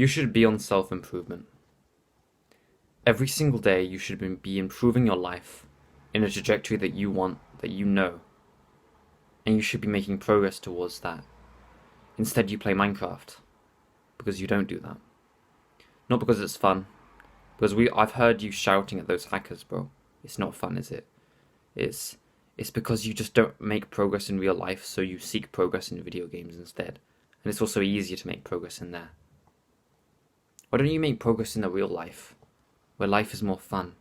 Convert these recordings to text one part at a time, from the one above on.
You should be on self-improvement. Every single day you should be improving your life in a trajectory that you want, that you know. And you should be making progress towards that. Instead you play Minecraft. Because you don't do that. Not because it's fun. Because I've heard you shouting at those hackers, bro. It's not fun, is it? It's because you just don't make progress in real life, so you seek progress in video games instead. And it's also easier to make progress in there. Why don't you make progress in the real life? Where life is more fun.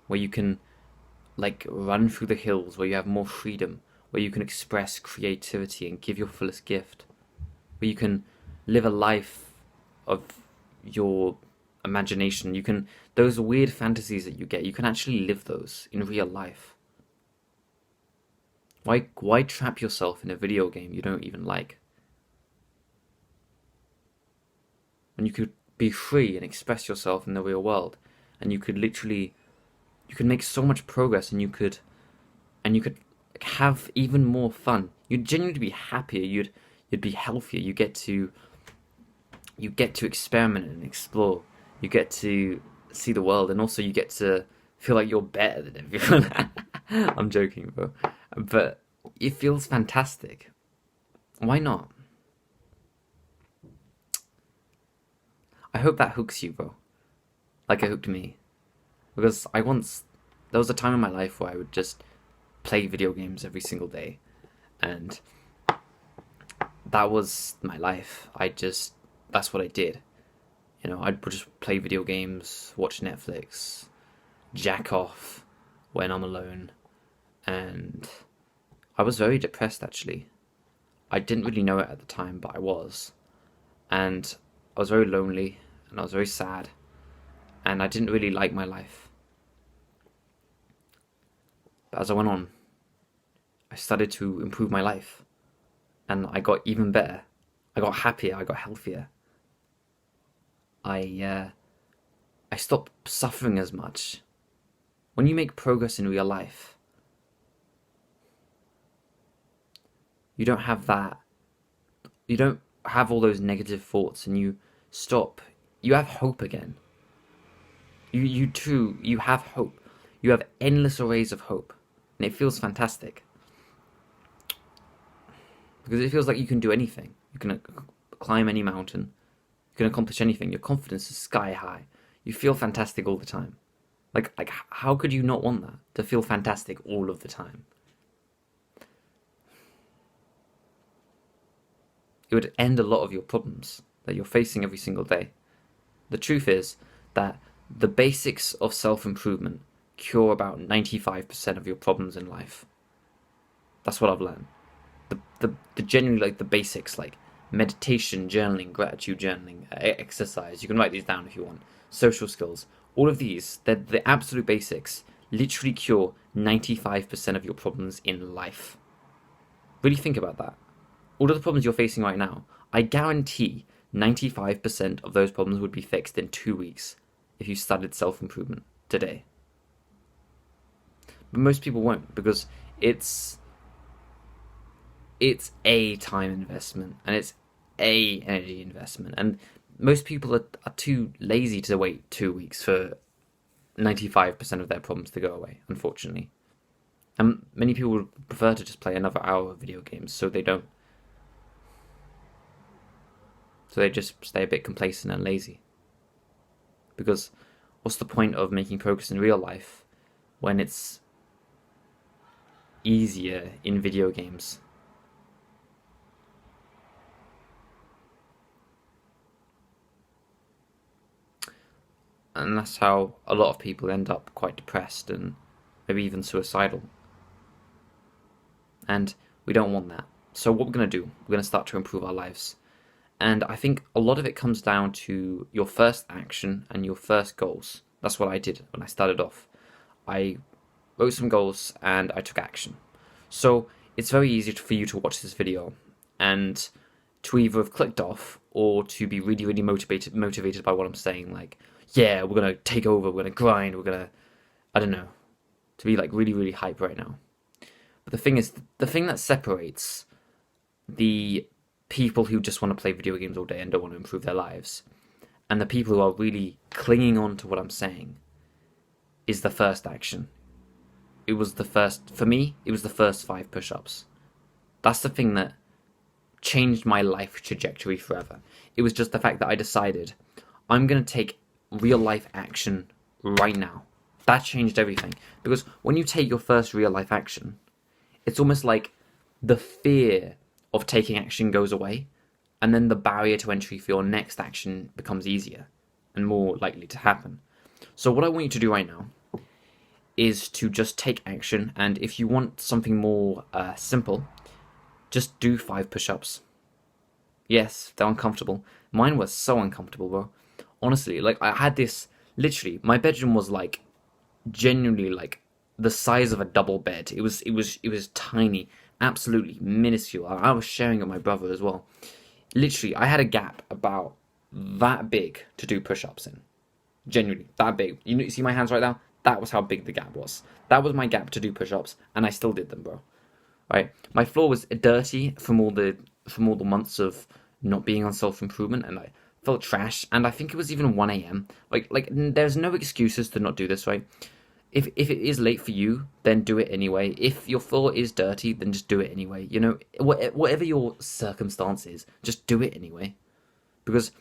Where you can, like, run through the hills, where you have more freedom. Where you can express creativity and give your fullest gift. Where you can live a life of your imagination. Those weird fantasies that you get, you can actually live those in real life. Why trap yourself in a video game you don't even like? When you could be free and express yourself in the real world, and you could make so much progress, and you could have even more fun. You'd genuinely be happier. You'd be healthier. You get to experiment and explore. You get to see the world, and also you get to feel like you're better than everyone. I'm joking, bro. But it feels fantastic. Why not? I hope that hooks you, bro. Like it hooked me. Because there was a time in my life where I would just play video games every single day. And that was my life. That's what I did. You know, I'd just play video games, watch Netflix, jack off when I'm alone. And I was very depressed, actually. I didn't really know it at the time, but I was. And I was very lonely, and I was very sad. And I didn't really like my life. But as I went on, I started to improve my life. And I got even better. I got happier, I got healthier. I stopped suffering as much. When you make progress in real life, you don't have that. You don't have all those negative thoughts, and you have hope again. You have hope. You have endless arrays of hope, and it feels fantastic. Because it feels like you can do anything. You can climb any mountain. You can accomplish anything. Your confidence is sky high. You feel fantastic all the time. Like how could you not want that? To feel fantastic all of the time. It would end a lot of your problems that you're facing every single day. The truth is that the basics of self-improvement cure about 95% of your problems in life. That's what I've learned. The genuinely, like, the basics, like meditation, journaling, gratitude journaling, exercise. You can write these down if you want. Social skills. All of these, they're the absolute basics. Literally cure 95% of your problems in life. Really think about that. All of the problems you're facing right now, I guarantee 95% of those problems would be fixed in 2 weeks if you started self-improvement today. But most people won't, because it's a time investment, and it's a energy investment, and most people are too lazy to wait 2 weeks for 95% of their problems to go away, unfortunately. And many people would prefer to just play another hour of video games, so they don't. So they just stay a bit complacent and lazy. Because what's the point of making progress in real life when it's easier in video games? And that's how a lot of people end up quite depressed and maybe even suicidal. And we don't want that. So what we're going to do, we're going to start to improve our lives. And I think a lot of it comes down to your first action and your first goals. That's what I did when I started off. I wrote some goals and I took action. So it's very easy for you to watch this video and to either have clicked off or to be really, really motivated by what I'm saying. Like, yeah, we're going to take over, we're going to grind, we're going to, I don't know, to be like really, really hype right now. But the thing is, the thing that separates the people who just want to play video games all day and don't want to improve their lives, and the people who are really clinging on to what I'm saying is the first action. It was the first, for me, it was the first 5 push-ups. That's the thing that changed my life trajectory forever. It was just the fact that I decided I'm going to take real life action right now. That changed everything. Because when you take your first real life action, it's almost like the fear of taking action goes away, and then the barrier to entry for your next action becomes easier and more likely to happen. So what I want you to do right now is to just take action, and if you want something more simple, just do 5 push-ups. Yes, they're uncomfortable. Mine was so uncomfortable, bro. Honestly, like, I had this, literally, my bedroom was like genuinely like the size of a double bed. It was tiny, absolutely minuscule. I was sharing it with my brother as well. Literally, I had a gap about that big to do push-ups in. Genuinely, that big. You see my hands right now? That was how big the gap was. That was my gap to do push-ups, and I still did them, bro. Right? My floor was dirty from all the months of not being on self-improvement, and I felt trash. And I think it was even 1 a.m. Like there's no excuses to not do this, right? If it is late for you, then do it anyway. If your floor is dirty, then just do it anyway. You know, whatever your circumstance is, just do it anyway. Because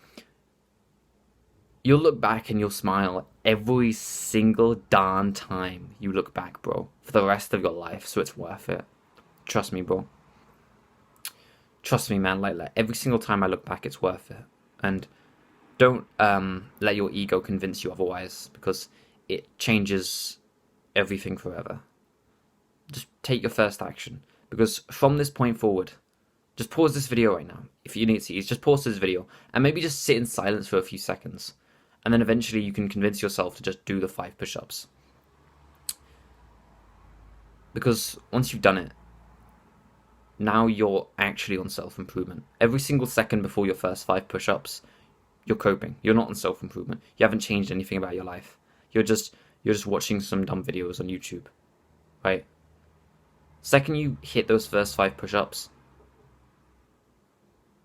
you'll look back and you'll smile every single darn time you look back, bro, for the rest of your life. So it's worth it. Trust me, bro. Trust me, man. Like every single time I look back, it's worth it. And don't let your ego convince you otherwise, because it changes everything forever. Just take your first action, because from this point forward, just pause this video right now. If you need to, just pause this video and maybe just sit in silence for a few seconds. And then eventually you can convince yourself to just do the 5 push-ups. Because once you've done it, now you're actually on self-improvement. Every single second before your first 5 push-ups, you're coping. You're not on self-improvement. You haven't changed anything about your life. You're just watching some dumb videos on YouTube, right? Second you hit those first 5 push-ups,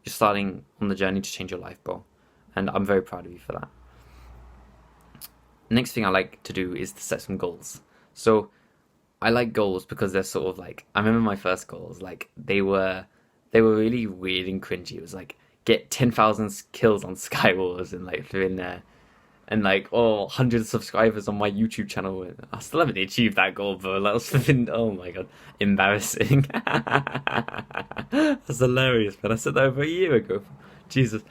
you're starting on the journey to change your life, bro. And I'm very proud of you for that. Next thing I like to do is to set some goals. So I like goals because they're sort of like, I remember my first goals, like they were really weird and cringy. It was like get 10,000 kills on Skywars and like through in there, and like 100 subscribers on my YouTube channel. I still haven't achieved that goal, bro. That was flipping, oh my god, embarrassing. That's hilarious, man. I said that over a year ago. Jesus,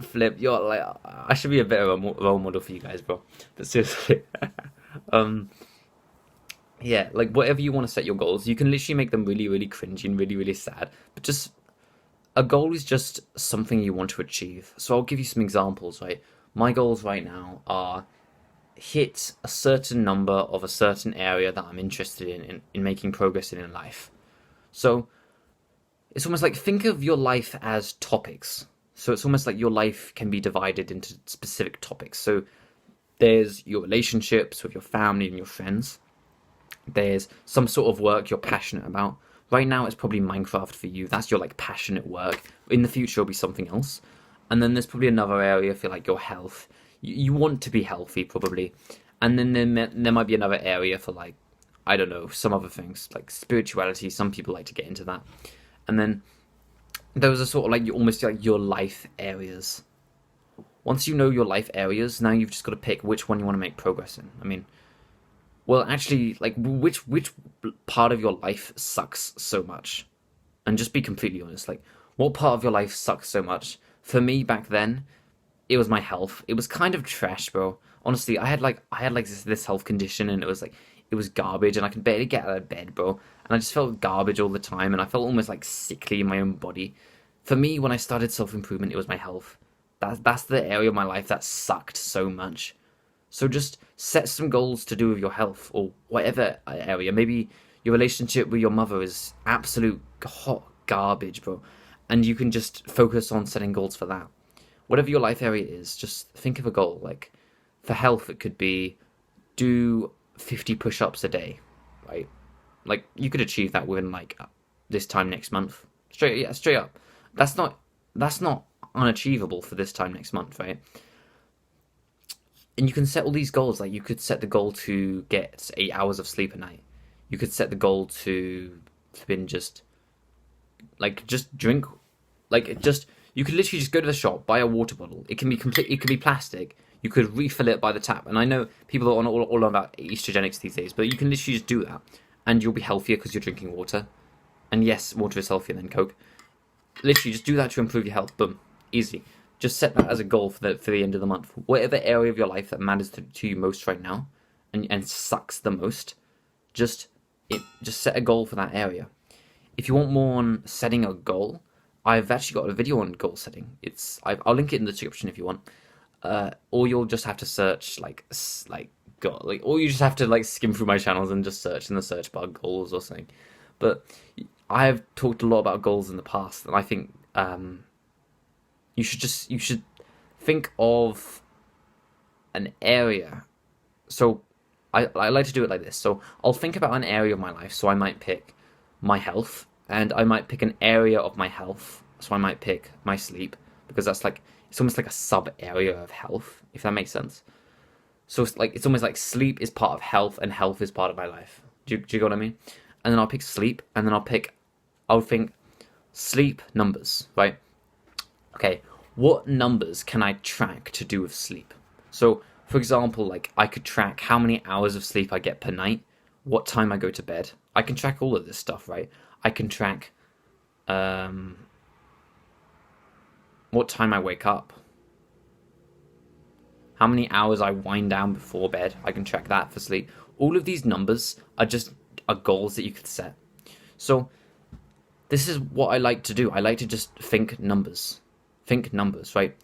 Flip, you're like, I should be a bit of a role model for you guys, bro. But seriously, yeah, like whatever you want to set your goals, you can literally make them really, really cringy and really, really sad. But just a goal is just something you want to achieve. So I'll give you some examples, right? My goals right now are hit a certain number of a certain area that I'm interested in making progress in life. So it's almost like, think of your life as topics. So it's almost like your life can be divided into specific topics. So there's your relationships with your family and your friends. There's some sort of work you're passionate about. Right now it's probably Minecraft for you. That's your like passionate work. In the future it'll be something else. And then there's probably another area for like your health. You want to be healthy probably. And then there might be another area for like, I don't know, some other things like spirituality. Some people like to get into that. And then those are sort of like almost like your life areas. Once you know your life areas, now you've just got to pick which one you want to make progress in. I mean, well, actually, like which part of your life sucks so much? And just be completely honest, like what part of your life sucks so much? For me back then, it was my health. It was kind of trash, bro. Honestly, I had this health condition, and it was garbage, and I could barely get out of bed, bro. And I just felt garbage all the time, and I felt almost like sickly in my own body. For me, when I started self-improvement, it was my health. That's the area of my life that sucked so much. So just set some goals to do with your health, or whatever area. Maybe your relationship with your mother is absolute hot garbage, bro. And you can just focus on setting goals for that. Whatever your life area is, just think of a goal. Like, for health, it could be do 50 push-ups a day, right? Like, you could achieve that within, like, this time next month. Straight up. That's not unachievable for this time next month, right? And you can set all these goals. Like you could set the goal to get 8 hours of sleep a night. You could set the goal to spin just drink, just you could literally just go to the shop, buy a water bottle. It can be complete. It could be plastic. You could refill it by the tap. And I know people are all about estrogenics these days, but you can literally just do that, and you'll be healthier because you're drinking water. And yes, water is healthier than Coke. Literally, just do that to improve your health. Boom, easy. Just set that as a goal for the end of the month. Whatever area of your life that matters to you most right now, and sucks the most, just set a goal for that area. If you want more on setting a goal, I've actually got a video on goal setting. I'll link it in the description if you want. Or you'll just have to search or you just have to skim through my channels and just search in the search bar goals or something. But I have talked a lot about goals in the past, and I think you should think of an area. So I like to do it like this. So I'll think about an area of my life. So I might pick my health, and I might pick an area of my health. So I might pick my sleep, because it's almost like a sub area of health, if that makes sense. So it's almost like sleep is part of health, and health is part of my life. Do you get what I mean? And then I'll pick sleep, and then I'll think sleep numbers, right? Okay, what numbers can I track to do with sleep? So, for example, I could track how many hours of sleep I get per night, what time I go to bed. I can track all of this stuff, right? I can track what time I wake up, how many hours I wind down before bed. I can track that for sleep. All of these numbers are goals that you could set. So this is what I like to do. I like to just think numbers. Think numbers, right?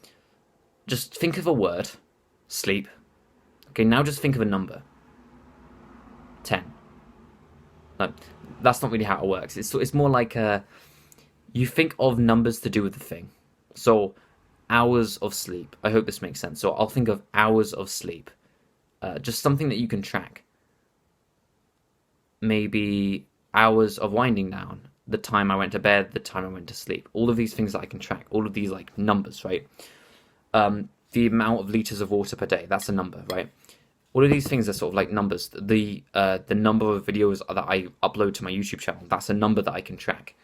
Just think of a word, sleep. Okay, now just think of a number. 10. No, that's not really how it works. It's more like you think of numbers to do with the thing. So hours of sleep. I hope this makes sense. So I'll think of hours of sleep. Just something that you can track. Maybe hours of winding down, the time I went to bed, the time I went to sleep. All of these things that I can track, all of these numbers, right? The amount of liters of water per day, that's a number, right? All of these things are sort of like numbers. The number of videos that I upload to my YouTube channel, that's a number that I can track.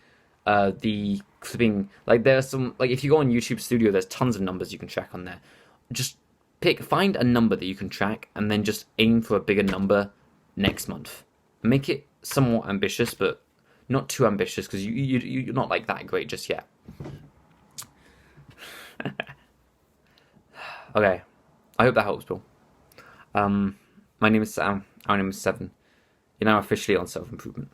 The clipping, there's some, if you go on YouTube Studio, there's tons of numbers you can track on there. Just find a number that you can track, and then just aim for a bigger number next month. Make it somewhat ambitious, but not too ambitious, because you're not that great just yet. Okay, I hope that helps, Bill. My name is Sam. Our name is Seven. You're now officially on self-improvement.